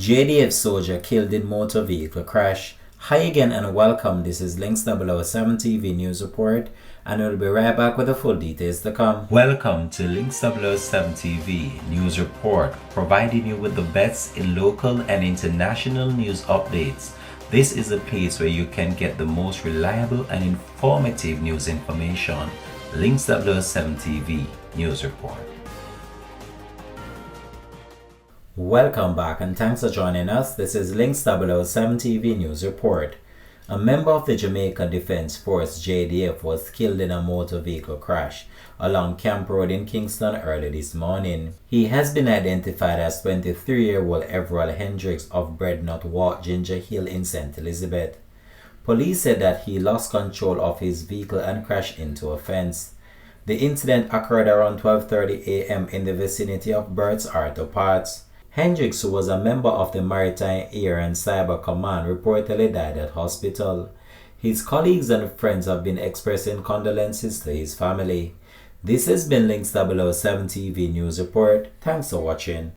JDF soldier killed in motor vehicle crash. Hi again and welcome. This is Links 007 TV News Report, and we'll be right back with the full details to come. Welcome to Links 007 TV News Report, providing you with the best in local and international news updates. This is a place where you can get the most reliable and informative news information. Links 007 TV News Report. Welcome back and thanks for joining us. This is Links 007 TV News Report. A member of the Jamaican Defense Force JDF was killed in a motor vehicle crash along Camp Road in Kingston early this morning. He has been identified as 23-year-old Everall Hendricks of Breadnut Walk, Ginger Hill in St. Elizabeth. Police said that he lost control of his vehicle and crashed into a fence. The incident occurred around 12:30 a.m. in the vicinity of Bert's Auto Parts. Hendricks, who was a member of the Maritime, Air and Cyber Command, reportedly died at hospital. His colleagues and friends have been expressing condolences to his family. This has been Links 007 TV News Report. Thanks for watching.